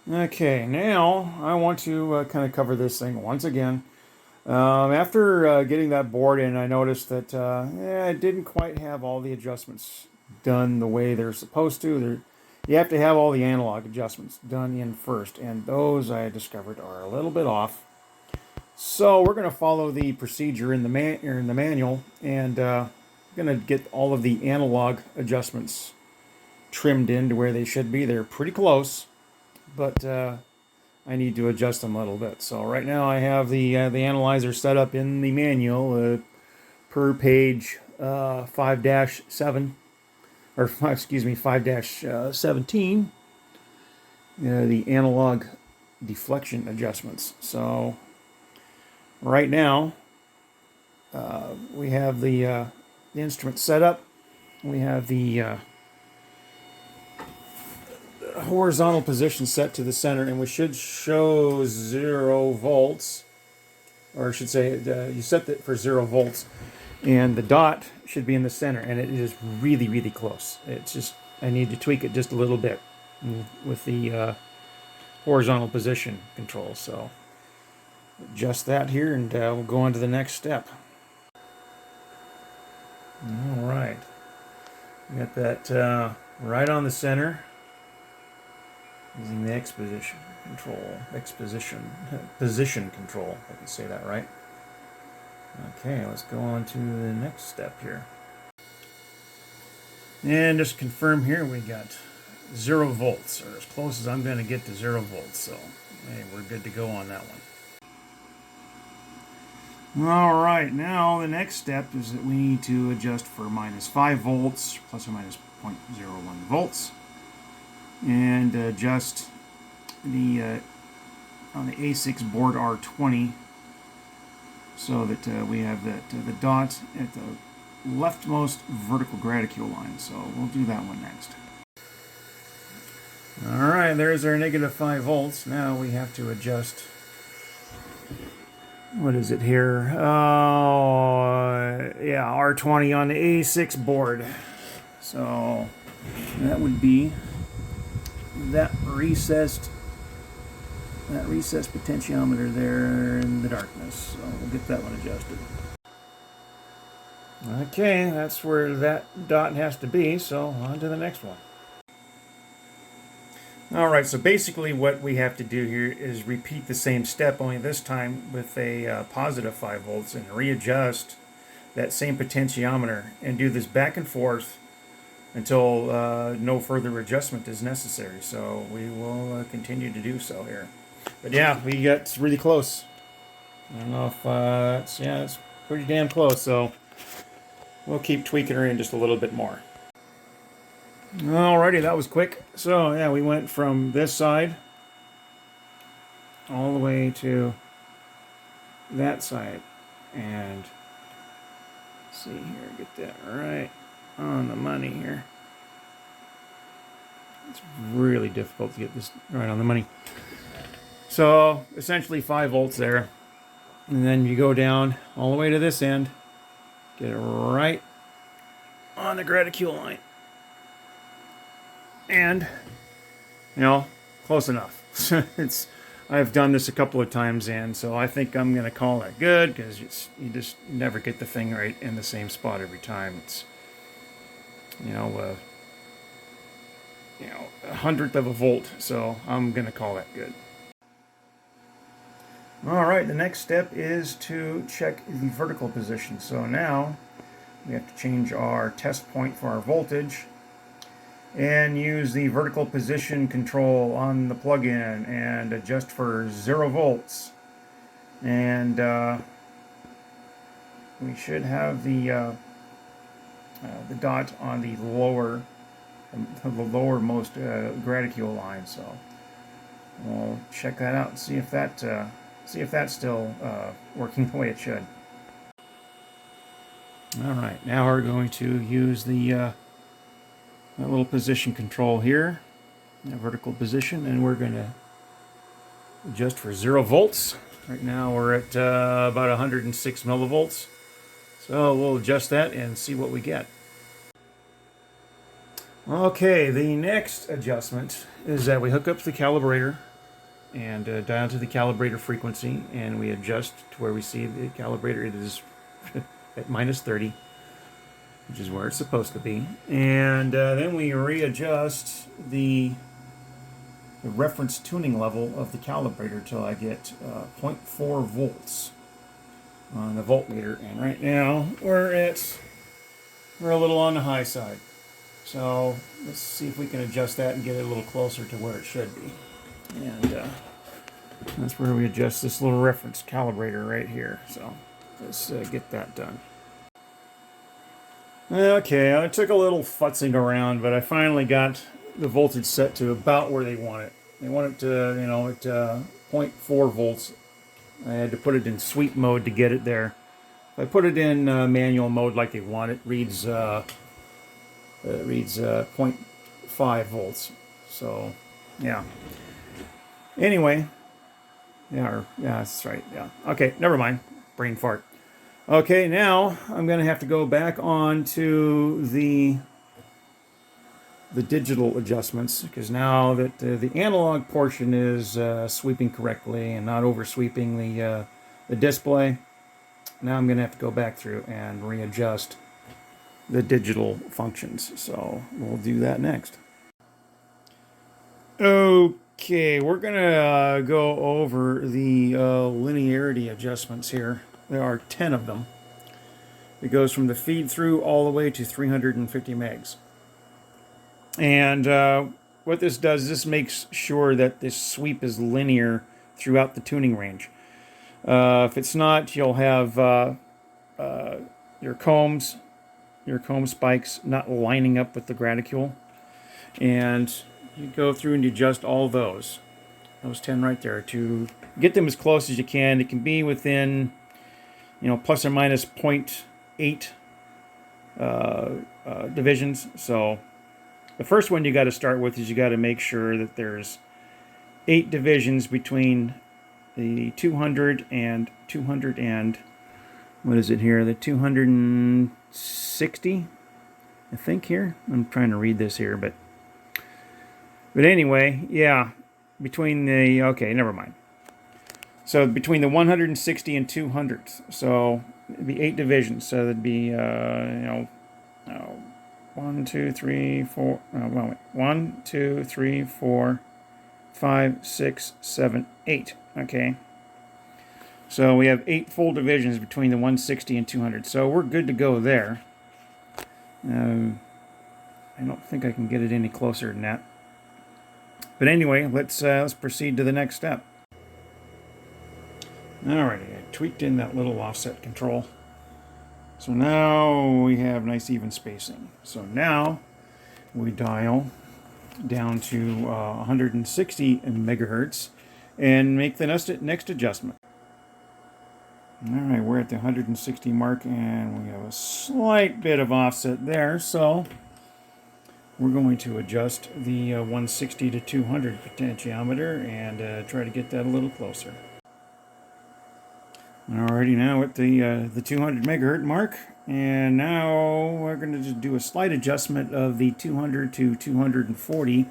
Okay, now I want to kind of cover this thing once again. After getting that board in, I noticed that I didn't quite have all the adjustments done the way they're supposed to. You have to have all the analog adjustments done in first, and those I discovered are a little bit off. So we're going to follow the procedure in the manual, and going to get all of the analog adjustments trimmed in to where they should be. They're pretty close, but I need to adjust them a little bit. So right now I have the analyzer set up in the manual per page 5-7 or 5-17. The analog deflection adjustments. So right now we have the instrument set up. We have the horizontal position set to the center, and we should show 0 volts, or I should say you set it for 0 volts, and the dot should be in the center, and it is really close. It's just I need to tweak it just a little bit with the horizontal position control. So adjust that here, and we'll go on to the next step. All right, got that right on the center. Using the exposition control, position control, if I can say that right. Okay, let's go on to the next step here. And just confirm here, we got 0 volts, or as close as I'm going to get to 0 volts. So, hey, we're good to go on that one. All right, now the next step is that we need to adjust for -5 volts, plus or minus 0.01 volts. And adjust the on the A6 board R20 so that we have the dot at the leftmost vertical graticule line. So we'll do that one next. All right, there's our -5 volts. Now we have to adjust. What is it here? Oh, yeah, R20 on the A6 board. So that would be that recessed potentiometer there in the darkness. So we'll get that one adjusted. Okay, that's where that dot has to be, so on to the next one. Alright, so basically what we have to do here is repeat the same step, only this time with a +5 volts, and readjust that same potentiometer and do this back and forth until no further adjustment is necessary. So we will continue to do so here. But yeah, we got really close. I don't know if it's pretty damn close. So we'll keep tweaking her in just a little bit more. Alrighty, that was quick. So yeah, we went from this side all the way to that side, and let's see here, get that right on the money here. It's really difficult to get this right on the money. So essentially 5 volts there, and then you go down all the way to this end, get it right on the graticule line, and close enough. I've done this a couple of times, and so I think I'm gonna call that good, because you just never get the thing right in the same spot every time. It's a 100th of a volt, so I'm gonna call that good. Alright, the next step is to check the vertical position. So now we have to change our test point for our voltage and use the vertical position control on the plug-in and adjust for 0 volts. And we should have the dot on the lowermost graticule line. So we'll check that out and see if that's still working the way it should. All right, now we're going to use the that little position control here, the vertical position, and we're going to adjust for 0 volts. Right now we're at about 106 millivolts. So we'll adjust that and see what we get. Okay, the next adjustment is that we hook up the calibrator and dial to the calibrator frequency, and we adjust to where we see the calibrator. It is at minus 30, which is where it's supposed to be. And then we readjust the reference tuning level of the calibrator till I get 0.4 volts on the voltmeter. And right now we're a little on the high side. So let's see if we can adjust that and get it a little closer to where it should be. And that's where we adjust this little reference calibrator right here. So let's get that done. Okay, I took a little futzing around, but I finally got the voltage set to about where they want it. They want it to, at 0.4 volts. I had to put it in sweep mode to get it there. If I put it in manual mode like they want, it reads 0.5 volts. So, yeah. Anyway, yeah, that's right. Yeah. Okay, never mind. Brain fart. Okay, now I'm going to have to go back on to the digital adjustments, because now that the analog portion is sweeping correctly and not oversweeping the display, now I'm going to have to go back through and readjust the digital functions. So we'll do that next. Okay, we're going to go over the linearity adjustments here. There are 10 of them. It goes from the feed through all the way to 350 megs. And what this does, this makes sure that this sweep is linear throughout the tuning range. If it's not, you'll have your comb spikes not lining up with the graticule. And you go through and you adjust all those 10 right there to get them as close as you can. It can be within, plus or minus 0.8 divisions. So the first one you got to start with is you got to make sure that there's 8 divisions between the 200 and 200 and, what is it here? The 260, I think here. I'm trying to read this here, but anyway, yeah, okay, never mind. So between the 160 and 200, so it'd be 8 divisions. So that'd be, 1, 2, 3, 4, 1, 2, 3, 4, 5, 6, 7, 8. Okay. So we have 8 full divisions between the 160 and 200. So we're good to go there. I don't think I can get it any closer than that. But anyway, let's proceed to the next step. Alrighty, I tweaked in that little offset control. So now we have nice even spacing. So now we dial down to 160 megahertz and make the next adjustment. Alright, we're at the 160 mark and we have a slight bit of offset there. So we're going to adjust the 160 to 200 potentiometer and try to get that a little closer. Alrighty, now at the 200 megahertz mark, and now we're going to just do a slight adjustment of the 200 to 240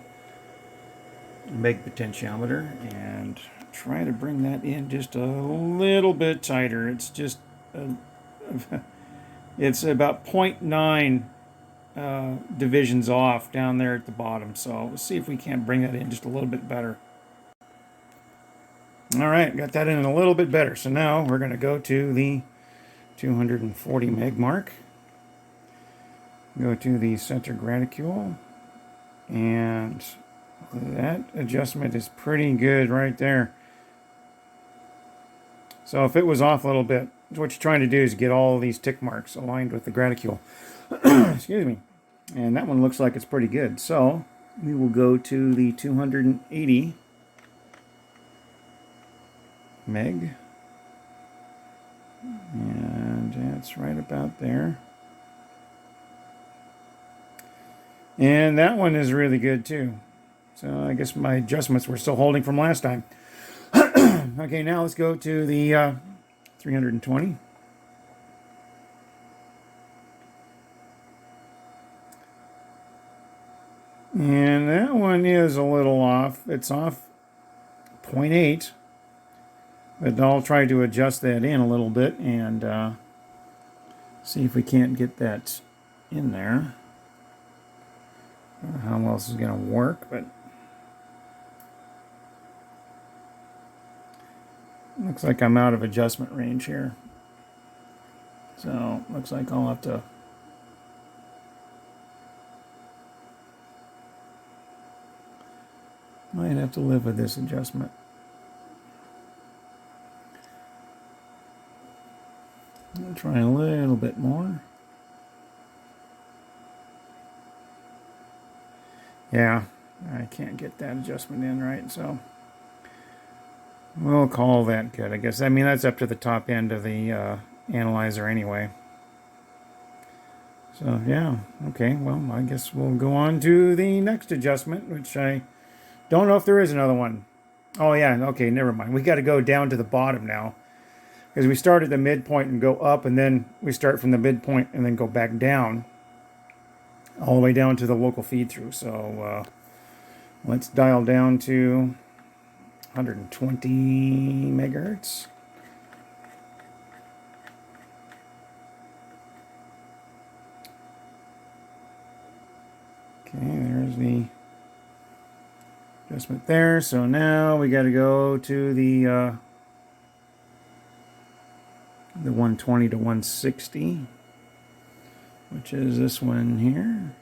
meg potentiometer and try to bring that in just a little bit tighter. It's just it's about 0.9 divisions off down there at the bottom. So let's see if we can't bring that in just a little bit better. All right, got that in a little bit better. So now we're going to go to the 240 meg mark. Go to the center graticule. And that adjustment is pretty good right there. So if it was off a little bit, what you're trying to do is get all these tick marks aligned with the graticule. Excuse me. And that one looks like it's pretty good. So we will go to the 280 meg, and that's right about there. And that one is really good too. So I guess my adjustments were still holding from last time. Okay, now let's go to the 320. And that one is a little off. It's off 0.8. But I'll try to adjust that in a little bit and see if we can't get that in there. I don't know how else is going to work, but looks like I'm out of adjustment range here. So looks like I'll have to might have to live with this adjustment. I'll try a little bit more. Yeah, I can't get that adjustment in right, so we'll call that good, I guess. I mean, that's up to the top end of the analyzer anyway. So, yeah, okay, well, I guess we'll go on to the next adjustment, which I don't know if there is another one. Oh, yeah, okay, never mind. We got to go down to the bottom now. Because we start at the midpoint and go up, and then we start from the midpoint and then go back down, all the way down to the local feed through. So let's dial down to 120 megahertz. Okay, there's the adjustment there. So now we got to go to the 120 to 160, which is this one here.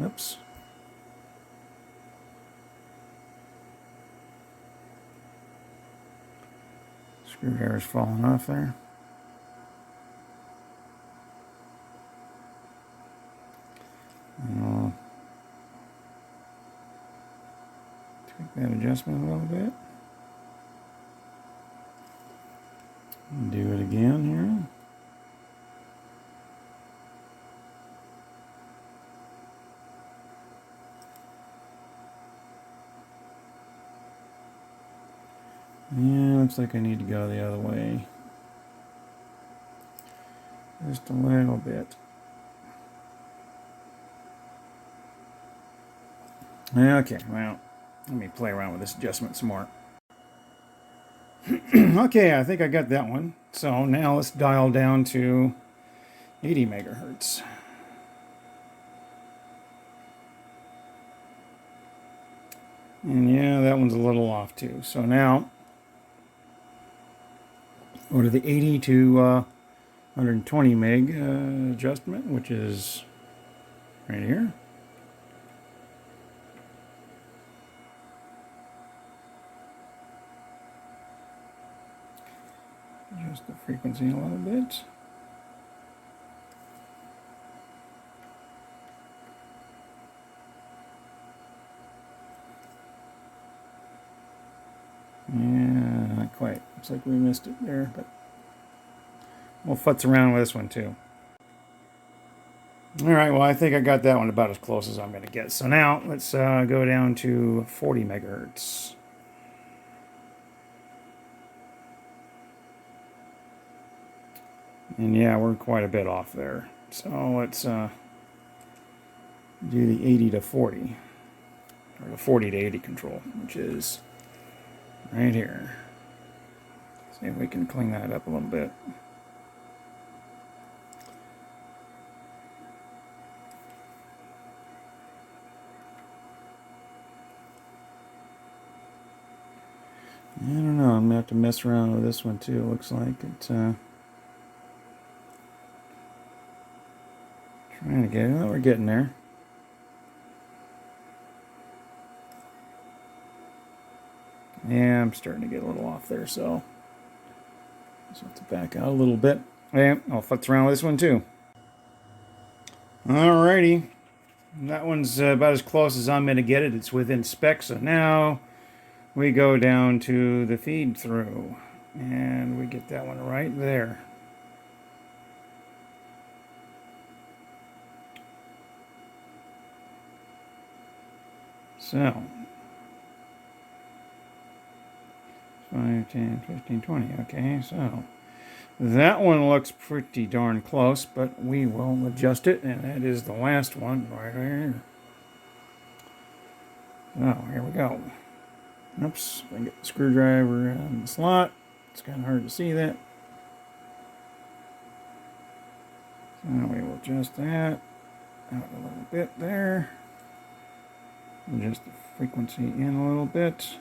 Oops. Screwdriver's falling off there. I'll tweak that adjustment a little bit. Do it again here. Yeah, looks like I need to go the other way. Just a little bit. Okay, well, let me play around with this adjustment some more. Okay, I think I got that one. So now let's dial down to 80 megahertz. And yeah, that one's a little off too. So now, go to the 80 to 120 meg adjustment, which is right here. Adjust the frequency a little bit. Yeah, not quite. Looks like we missed it there, but we'll futz around with this one too. All right, well, I think I got that one about as close as I'm going to get. So now let's go down to 40 megahertz. And yeah, we're quite a bit off there. So let's do the 80 to 40, or the 40 to 80 control, which is right here. See if we can clean that up a little bit. I don't know, I'm going to have to mess around with this one too. It looks like it's trying to get it. We're getting there. Yeah, I'm starting to get a little off there, so just have to back out a little bit. Yeah, I'll futz around with this one too. Alrighty. That one's about as close as I'm going to get it. It's within spec, so now we go down to the feed through, and we get that one right there. So 5, 10, 15, 20. Okay, so That one looks pretty darn close, but we will adjust it, and that is the last one right here. Oh, here we go. Oops, I get the screwdriver in the slot. It's kind of hard to see that. So we will adjust that out a little bit there. Adjust the frequency in a little bit.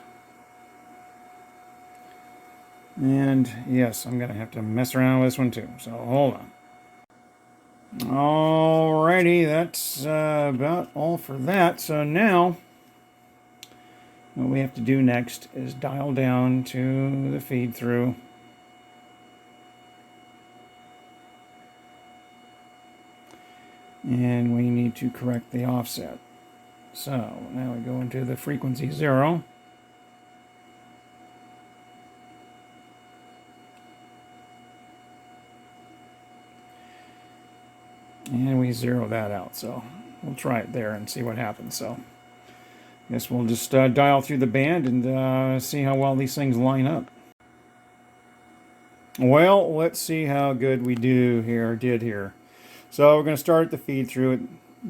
And yes, I'm going to have to mess around with this one too. So hold on. Alrighty, that's about all for that. So now, what we have to do next is dial down to the feed through. And we need to correct the offset. So now we go into the frequency 0. And we zero that out. So we'll try it there and see what happens. So I guess we'll just dial through the band and see how well these things line up. Well, let's see how good we did here. So we're going to start the feed through at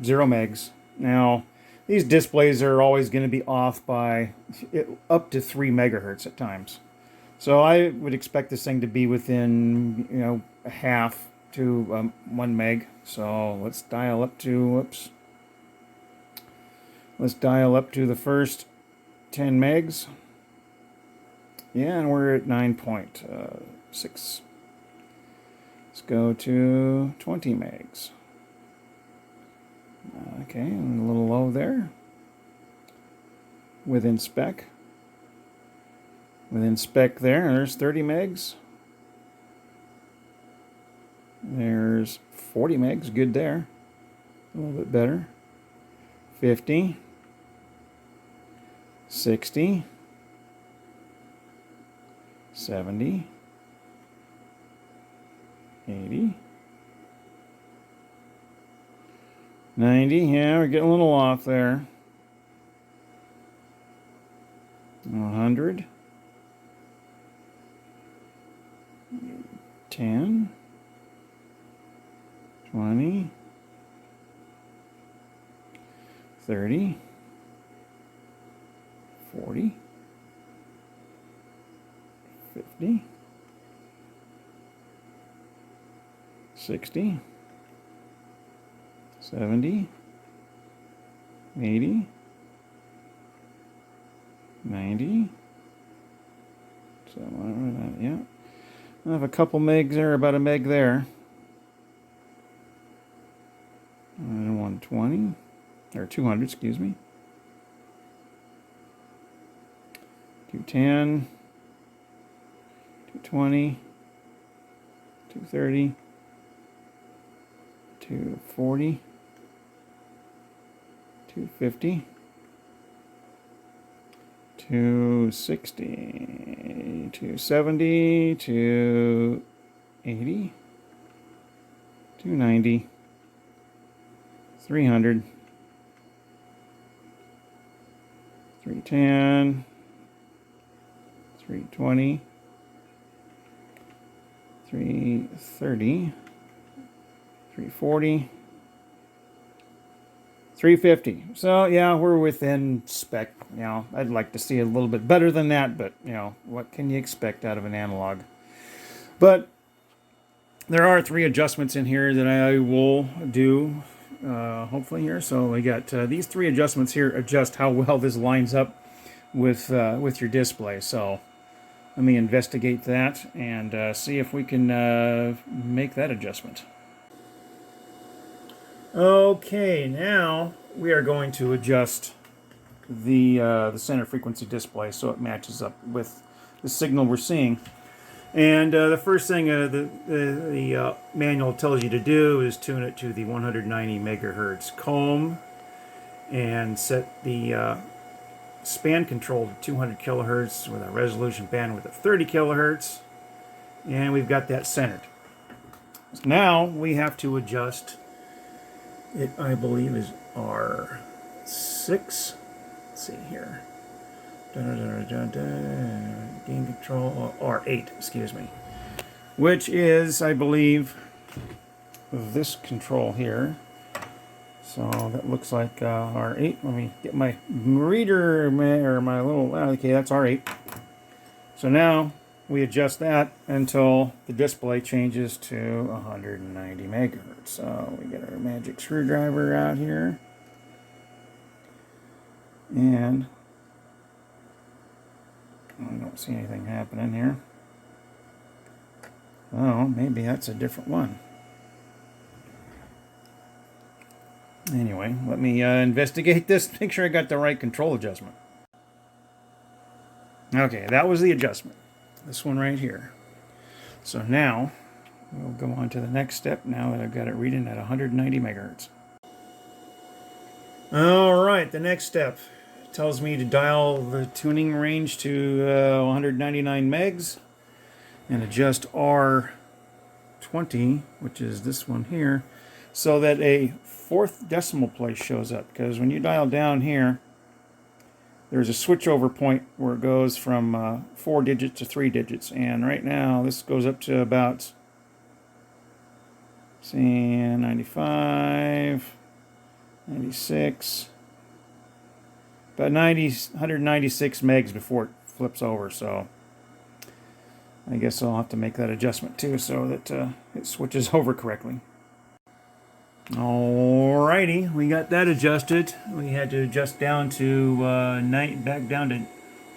0 megs. Now, these displays are always going to be off by up to 3 megahertz at times. So I would expect this thing to be within, a half to 1 meg. So let's dial up to, let's dial up to the first 10 megs. Yeah, and we're at 9.6. Let's go to 20 megs. Okay, a little low there. Within spec. Within spec there's 30 megs. There's 40 megs, good there. A little bit better. 50. 60. 70. 80. 90, yeah, we're getting a little off there. 100. 10. 20. 30. 40. 50. 60. 70. 80. 90. So, yeah. I have a couple megs there, about a meg there. And 120, or 200, excuse me. 210, 220, 230, 240, 250, 260, 270, 280, 290, 300, 310, 320, 330, 340, 350. So yeah, we're within spec. I'd like to see a little bit better than that, but what can you expect out of an analog? But there are 3 adjustments in here that I will do hopefully here. So we got these 3 adjustments here adjust how well this lines up with your display. So let me investigate that and see if we can make that adjustment. Okay, now we are going to adjust the center frequency display so it matches up with the signal we're seeing. And the first thing the manual tells you to do is tune it to the 190 megahertz comb and set the span control to 200 kilohertz with a resolution bandwidth of 30 kilohertz. And we've got that centered. So now we have to adjust it, I believe, is R6. Let's see here. Gain control, R8, excuse me. which is, I believe, this control here. So that looks like R8. Let me get my reader, or my little, okay, that's R8. So now we adjust that until the display changes to 190 megahertz. So we get our magic screwdriver out here. And I don't see anything happening here. Oh, maybe that's a different one. Anyway, let me investigate this, make sure I got the right control adjustment. Okay, that was the adjustment. This one right here. So now, we'll go on to the next step now that I've got it reading at 190 megahertz. Alright, the next step tells me to dial the tuning range to 199 megs and adjust R20, which is this one here, so that a fourth decimal place shows up. Because when you dial down here, there's a switchover point where it goes from 4 digits to 3 digits. And right now, this goes up to about, see, 95, 96, about 196 megs before it flips over. So I guess I'll have to make that adjustment too so that it switches over correctly. Alrighty, we got that adjusted. We had to adjust down to back down to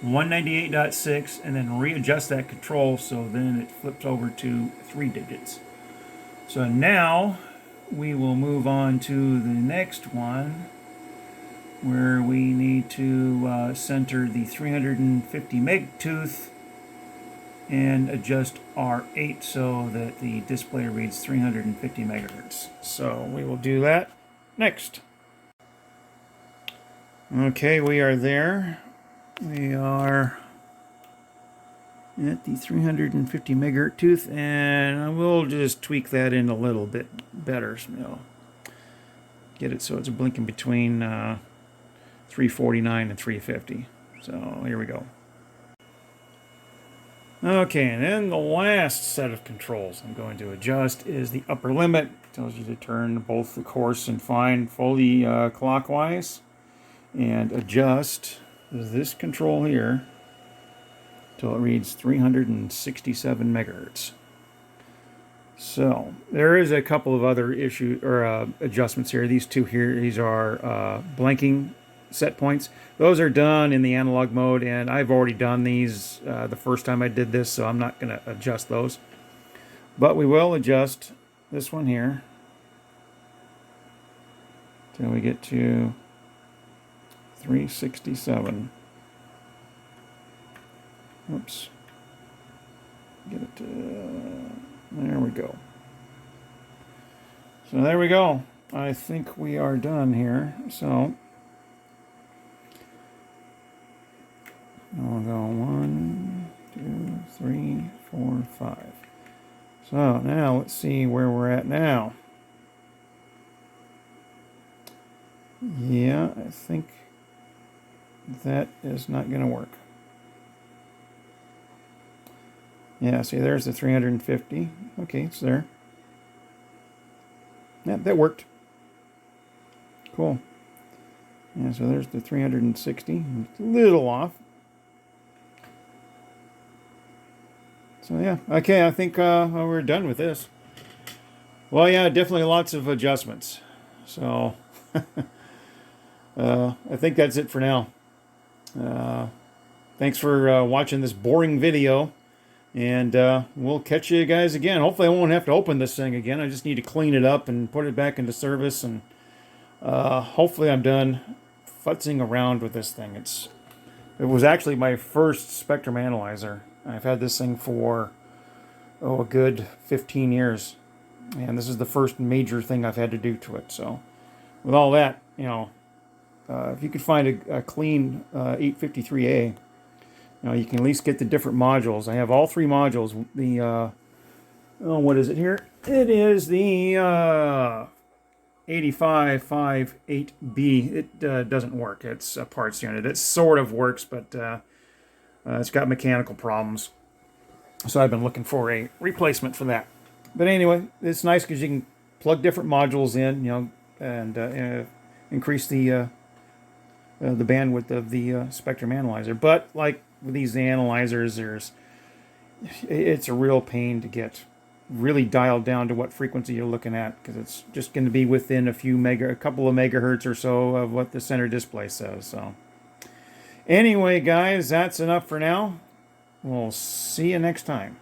198.6 and then readjust that control so then it flips over to 3 digits. So now we will move on to the next one where we need to center the 350 meg tooth and adjust R8 so that the display reads 350 megahertz. So we will do that next. Okay, we are there. We are at the 350 megahertz tooth, and I will just tweak that in a little bit better. So get it so it's blinking between 349 and 350. So here we go. Okay, and then the last set of controls I'm going to adjust is the upper limit. It tells you to turn both the coarse and fine fully clockwise and adjust this control here till it reads 367 megahertz. So there is a couple of other adjustments here. These two here, these are blanking set points. Those are done in the analog mode, and I've already done these the first time I did this, so I'm not going to adjust those. But we will adjust this one here till we get to 367. Oops. Get it to... there we go. So there we go. I think we are done here. So I'll go 1, 2, 3, 4, 5. So now let's see where we're at now. Yeah, I think that is not going to work. Yeah, see, there's the 350. Okay, it's there. Yeah, that worked. Cool. Yeah, so there's the 360. It's a little off. So yeah, okay, I think we're done with this. Well, yeah, definitely lots of adjustments. So I think that's it for now. Thanks for watching this boring video. And we'll catch you guys again. Hopefully I won't have to open this thing again. I just need to clean it up and put it back into service. And hopefully I'm done futzing around with this thing. It was actually my first spectrum analyzer. I've had this thing for, a good 15 years. And this is the first major thing I've had to do to it. So with all that, if you could find a clean 853A, you can at least get the different modules. I have all 3 modules. The, what is it here? It is the 8558B. It doesn't work. It's a parts unit. It sort of works, but it's got mechanical problems. So I've been looking for a replacement for that. But anyway, it's nice because you can plug different modules in, and increase the bandwidth of the spectrum analyzer. But like with these analyzers, it's a real pain to get really dialed down to what frequency you're looking at, because it's just going to be within a couple of megahertz or so of what the center display says. So anyway, guys, that's enough for now. We'll see you next time.